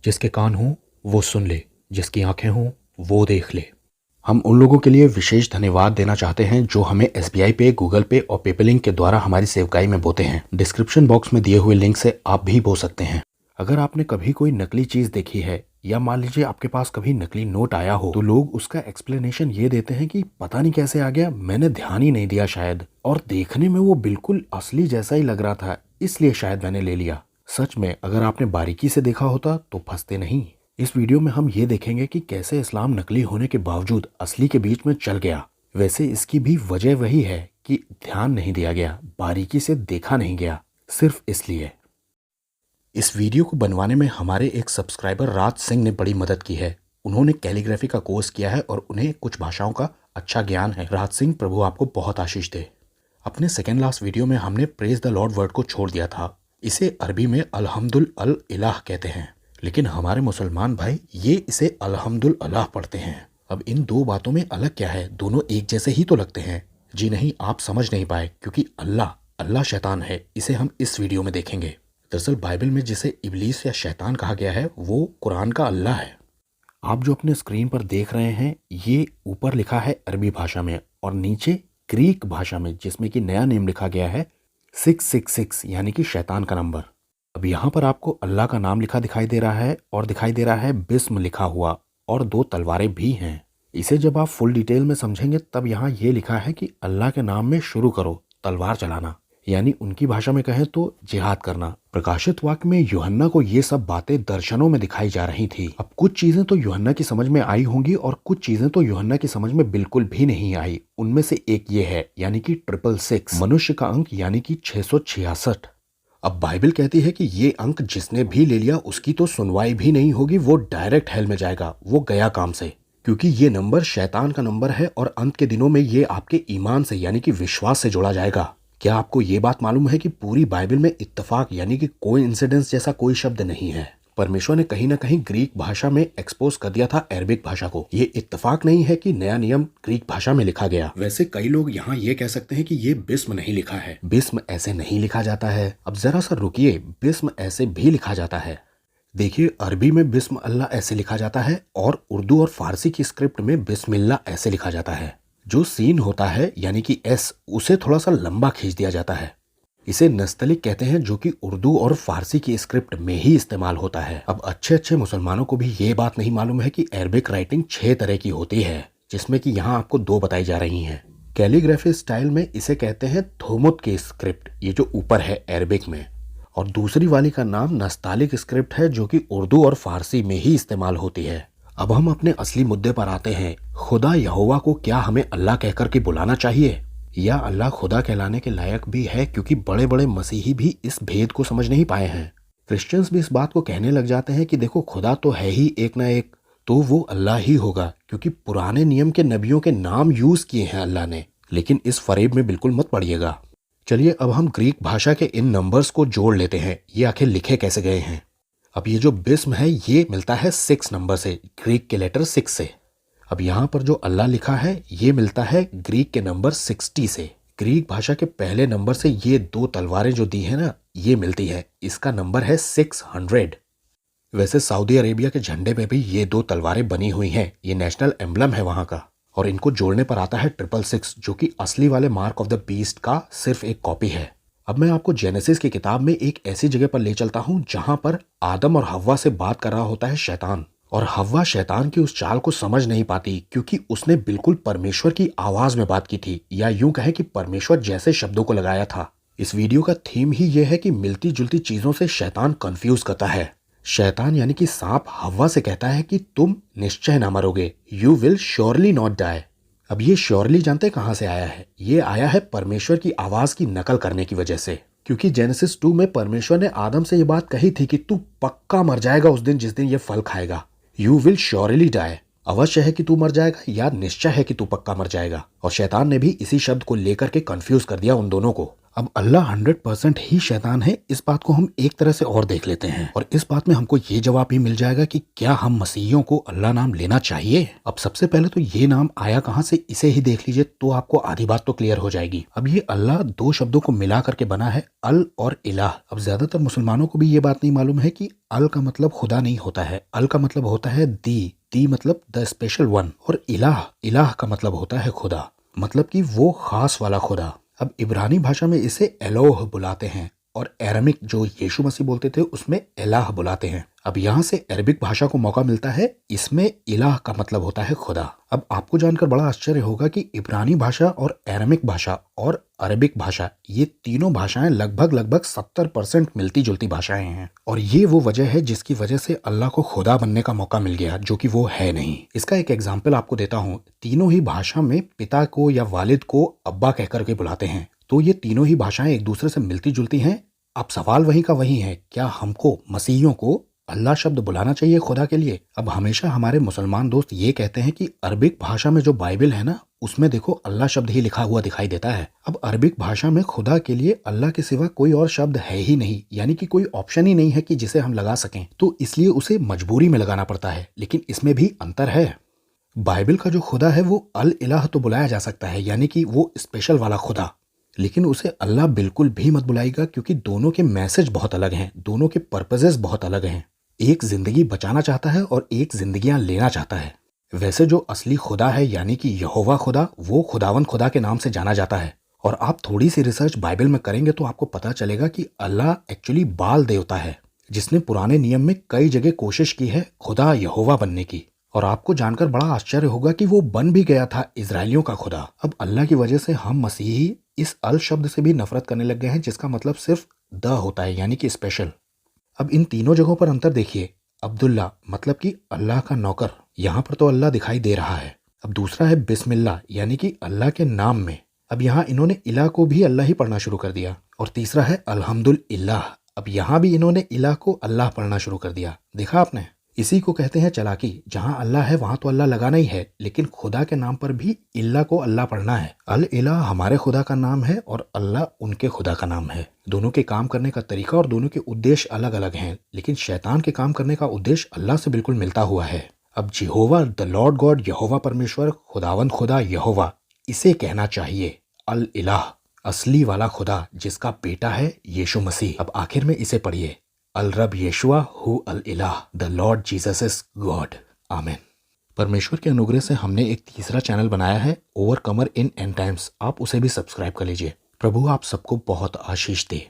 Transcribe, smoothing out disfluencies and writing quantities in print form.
जिसके कान हों वो सुन ले, जिसकी आंखें हों वो देख ले। हम उन लोगों के लिए विशेष धन्यवाद देना चाहते हैं जो हमें एसबीआई पे, गूगल पे और पेपलिंक के द्वारा हमारी सेवकाई में बोते हैं। डिस्क्रिप्शन बॉक्स में दिए हुए लिंक से आप भी बो सकते हैं। अगर आपने कभी कोई नकली चीज देखी है या मान लीजिए आपके पास कभी नकली नोट आया हो, तो लोग उसका एक्सप्लेनेशन ये देते हैं कि पता नहीं कैसे आ गया, मैंने ध्यान ही नहीं दिया शायद, और देखने में वो बिल्कुल असली जैसा ही लग रहा था, इसलिए शायद मैंने ले लिया। सच में अगर आपने बारीकी से देखा होता तो फंसते नहीं। इस वीडियो में हम ये देखेंगे कि कैसे इस्लाम नकली होने के बावजूद असली के बीच में चल गया। वैसे इसकी भी वजह वही है कि ध्यान नहीं दिया गया, बारीकी से देखा नहीं गया, सिर्फ इसलिए। इस वीडियो को बनवाने में हमारे एक सब्सक्राइबर राज सिंह ने बड़ी मदद की है। उन्होंने कैलीग्राफी का कोर्स किया है और उन्हें कुछ भाषाओं का अच्छा ज्ञान है। राज सिंह, प्रभु आपको बहुत आशीष दे। अपने सेकेंड लास्ट वीडियो में हमने प्रेज द लॉर्ड वर्ड को छोड़ दिया था। इसे अरबी में अल्हम्दुल अल इलाह कहते हैं, लेकिन हमारे मुसलमान भाई ये इसे अल्हम्दुल अल्लाह पढ़ते हैं। अब इन दो बातों में अलग क्या है, दोनों एक जैसे ही तो लगते हैं। जी नहीं, आप समझ नहीं पाए, क्योंकि अल्लाह शैतान है, इसे हम इस वीडियो में देखेंगे। दरअसल बाइबल में जिसे इब्लीस या शैतान कहा गया है वो कुरान का अल्लाह है। आप जो अपने स्क्रीन पर देख रहे हैं ये ऊपर लिखा है अरबी भाषा में और नीचे ग्रीक भाषा में, जिसमें कि नया नेम लिखा गया है 666, यानी कि शैतान का नंबर। अब यहाँ पर आपको अल्लाह का नाम लिखा दिखाई दे रहा है और दिखाई दे रहा है बिस्म लिखा हुआ, और दो तलवारें भी हैं। इसे जब आप फुल डिटेल में समझेंगे तब यहाँ ये लिखा है कि अल्लाह के नाम में शुरू करो तलवार चलाना, यानी उनकी भाषा में कहें तो जिहाद करना। प्रकाशित वाक्य में यूहन्ना को ये सब बातें दर्शनों में दिखाई जा रही थी। अब कुछ चीजें तो यूहन्ना की समझ में आई होंगी और कुछ चीजें तो यूहन्ना की समझ में बिल्कुल भी नहीं आई। उनमें से एक ये है, यानी कि 666, मनुष्य का अंक, यानी कि 666। अब बाइबल कहती है कि ये अंक जिसने भी ले लिया उसकी तो सुनवाई भी नहीं होगी, वो डायरेक्ट हेल में जाएगा, वो गया काम से, क्योंकि ये नंबर शैतान का नंबर है और अंत के दिनों में ये आपके ईमान से, यानी कि विश्वास से जोड़ा जाएगा। क्या आपको ये बात मालूम है कि पूरी बाइबल में इत्तेफाक, यानी कि कोइंसिडेंस जैसा कोई शब्द नहीं है। परमेश्वर ने कहीं ना कहीं ग्रीक भाषा में एक्सपोज कर दिया था अरबिक भाषा को। ये इत्तेफाक नहीं है कि नया नियम ग्रीक भाषा में लिखा गया। वैसे कई लोग यहाँ ये कह सकते हैं कि ये बिस्म नहीं लिखा है। बिस्म ऐसे नहीं लिखा जाता है। अब जरा सा रुकिए, बिस्म ऐसे भी लिखा जाता है। देखिए, अरबी में बिस्म अल्लाह ऐसे लिखा जाता है और उर्दू और फारसी की स्क्रिप्ट में बिस्मिल्लाह ऐसे लिखा जाता है। जो सीन होता है यानी कि एस, उसे थोड़ा सा लंबा खींच दिया जाता है। इसे नस्तलिक कहते हैं, जो कि उर्दू और फारसी की स्क्रिप्ट में ही इस्तेमाल होता है। अब अच्छे मुसलमानों को भी ये बात नहीं मालूम है कि अरबिक राइटिंग 6 तरह की होती है, जिसमें कि यहाँ आपको 2 बताई जा रही हैं। कैलीग्राफी स्टाइल में इसे कहते हैं थोमुत की स्क्रिप्ट, ये जो ऊपर है अरबिक में, और दूसरी वाली का नाम नस्तालिक स्क्रिप्ट है, जो कि उर्दू और फारसी में ही इस्तेमाल होती है। अब हम अपने असली मुद्दे पर आते हैं। खुदा यहोवा को क्या हमें अल्लाह कहकर के बुलाना चाहिए, या अल्लाह खुदा कहलाने के लायक भी है, क्योंकि बड़े बड़े मसीही भी इस भेद को समझ नहीं पाए हैं। क्रिश्चियंस भी इस बात को कहने लग जाते हैं कि देखो खुदा तो है ही एक ना एक, तो वो अल्लाह ही होगा, क्योंकि पुराने नियम के नबियों के नाम यूज किए हैं अल्लाह ने। लेकिन इस फरेब में बिल्कुल मत पड़िएगा। चलिए अब हम ग्रीक भाषा के इन नंबर्स को जोड़ लेते हैं, ये आखिर लिखे कैसे गए हैं। अब ये जो बिस्म है ये मिलता है 6 नंबर से, ग्रीक के लेटर 6 से। अब यहाँ पर जो अल्लाह लिखा है ये मिलता है ग्रीक के नंबर 60 से। ग्रीक भाषा के पहले नंबर से ये 2 तलवारें जो दी है ना, ये मिलती है, इसका नंबर है 600। वैसे सऊदी अरेबिया के झंडे पे भी ये 2 तलवारें बनी हुई हैं, ये नेशनल एम्बलम है वहाँ का, और इनको जोड़ने पर आता है 666, जो कि असली वाले मार्क ऑफ द बीस्ट का सिर्फ एक कॉपी है। अब मैं आपको जेनेसिस की किताब में एक ऐसी जगह पर ले चलता हूँ जहां पर आदम और हव्वा से बात कर रहा होता है शैतान, और हव्वा शैतान की उस चाल को समझ नहीं पाती, क्योंकि उसने बिल्कुल परमेश्वर की आवाज में बात की थी, या यूं कहें कि परमेश्वर जैसे शब्दों को लगाया था। इस वीडियो का थीम ही यह है कि मिलती जुलती चीजों से शैतान कंफ्यूज करता है। शैतान यानी कि सांप हव्वा से कहता है कि तुम निश्चय ना मरोगे, you will surely not die. अब ये श्योरली जानते कहां से आया है? ये आया है परमेश्वर की आवाज की नकल करने की वजह से, क्योंकि जेनेसिस 2 में परमेश्वर ने आदम से ये बात कही थी कि तू पक्का मर जाएगा उस दिन जिस दिन ये फल खाएगा। यू विल श्योरली डाई, अवश्य है कि तू मर जाएगा या निश्चय है कि तू पक्का मर जाएगा। और शैतान ने भी इसी शब्द को लेकर के कंफ्यूज कर दिया उन दोनों को। अब अल्लाह 100% ही शैतान है, इस बात को हम एक तरह से और देख लेते हैं और इस बात में हमको ये जवाब भी मिल जाएगा कि क्या हम मसीहियों को अल्लाह नाम लेना चाहिए। अब सबसे पहले तो ये नाम आया कहाँ से, इसे ही देख लीजिए तो आपको आधी बात तो क्लियर हो जाएगी। अब ये अल्लाह दो शब्दों को मिला करके बना है, अल और इलाह। अब ज्यादातर मुसलमानों को भी ये बात नहीं मालूम है कि अल का मतलब खुदा नहीं होता है, अल का मतलब होता है दी मतलब द स्पेशल वन, और इलाह का मतलब होता है खुदा, मतलब कि वो खास वाला खुदा। अब इब्रानी भाषा में इसे एलोह बुलाते हैं और अरमिक जो यीशु मसीह बोलते थे उसमें इलाह बुलाते हैं। अब यहाँ से अरबिक भाषा को मौका मिलता है, इसमें इलाह का मतलब होता है खुदा। अब आपको जानकर बड़ा आश्चर्य होगा कि इब्रानी भाषा और अरमिक भाषा और अरबिक भाषा, ये तीनों भाषाएं लगभग 70% मिलती जुलती भाषाएं हैं और ये वो वजह है जिसकी वजह से अल्लाह को खुदा बनने का मौका मिल गया, जो कि वो है नहीं। इसका एक एग्जाम्पल आपको देता हूँ। तीनों ही भाषा में पिता को या वालिद को अब्बा कहकर के बुलाते हैं, तो ये तीनों ही भाषाएं एक दूसरे से मिलती जुलती हैं। अब सवाल वही का वही है, क्या हमको मसीहियों को अल्लाह शब्द बुलाना चाहिए खुदा के लिए? अब हमेशा हमारे मुसलमान दोस्त ये कहते हैं कि अरबिक भाषा में जो बाइबल है ना, उसमें देखो अल्लाह शब्द ही लिखा हुआ दिखाई देता है। अब अरबिक भाषा में खुदा के लिए अल्लाह के सिवा कोई और शब्द है ही नहीं, यानी कि कोई ऑप्शन ही नहीं है कि जिसे हम लगा सकें, तो इसलिए उसे मजबूरी में लगाना पड़ता है। लेकिन इसमें भी अंतर है। बाइबल का जो खुदा है वो अल इलाह तो बुलाया जा सकता है, यानी कि वो स्पेशल वाला खुदा, लेकिन उसे अल्लाह बिल्कुल भी मत बुलाएगा, क्योंकि दोनों के मैसेज बहुत अलग हैं, दोनों के पर्पजेस बहुत अलग हैं। एक जिंदगी बचाना चाहता है और एक जिंदगियां लेना चाहता है। वैसे जो असली खुदा है यानी कि यहोवा खुदा, वो खुदावन खुदा के नाम से जाना जाता है। और आप थोड़ी सी रिसर्च बाइबल में करेंगे तो आपको पता चलेगा कि अल्लाह एक्चुअली बाल देवता है, जिसने पुराने नियम में कई जगह कोशिश की है खुदा यहोवा बनने की। और आपको जानकर बड़ा आश्चर्य होगा कि वो बन भी गया था इजराइलियों का खुदा। अब अल्लाह की वजह से हम मसीही इस अल शब्द से भी नफरत करने लग गए हैं, जिसका मतलब सिर्फ द होता है, यानी कि स्पेशल। अब इन तीनों जगहों पर अंतर देखिए। अब्दुल्ला मतलब कि अल्लाह का नौकर, यहाँ पर तो अल्लाह दिखाई दे रहा है। अब दूसरा है बिस्मिल्लाह, यानी कि अल्लाह के नाम में। अब यहाँ इन्होंने इलाह को भी अल्लाह ही पढ़ना शुरू कर दिया। और तीसरा है अल्हम्दुलिल्लाह, अब यहाँ भी इन्होंने इलाह को अल्लाह पढ़ना शुरू कर दिया। देखा आपने, इसी को कहते हैं चालाकी। जहाँ अल्लाह है वहां तो अल्लाह लगाना ही है, लेकिन खुदा के नाम पर भी इल्लाह को अल्लाह पढ़ना है। अल इलाह हमारे खुदा का नाम है और अल्लाह उनके खुदा का नाम है। दोनों के काम करने का तरीका और दोनों के उद्देश्य अलग अलग हैं, लेकिन शैतान के काम करने का उद्देश्य अल्लाह से बिल्कुल मिलता हुआ है। अब जिहोवा द लॉर्ड गॉड, यहोवा परमेश्वर, खुदावंद खुदा यहोवा, इसे कहना चाहिए अल इलाह, असली वाला खुदा जिसका बेटा है यीशु मसीह। अब आखिर में इसे पढ़िए, अल रब यशुआ हु अल इलाह, the lord Jesus is God, amen. परमेश्वर के अनुग्रह से हमने एक तीसरा चैनल बनाया है, ओवरकमर इन एंड टाइम्स, आप उसे भी सब्सक्राइब कर लीजिए। प्रभु आप सबको बहुत आशीष दे।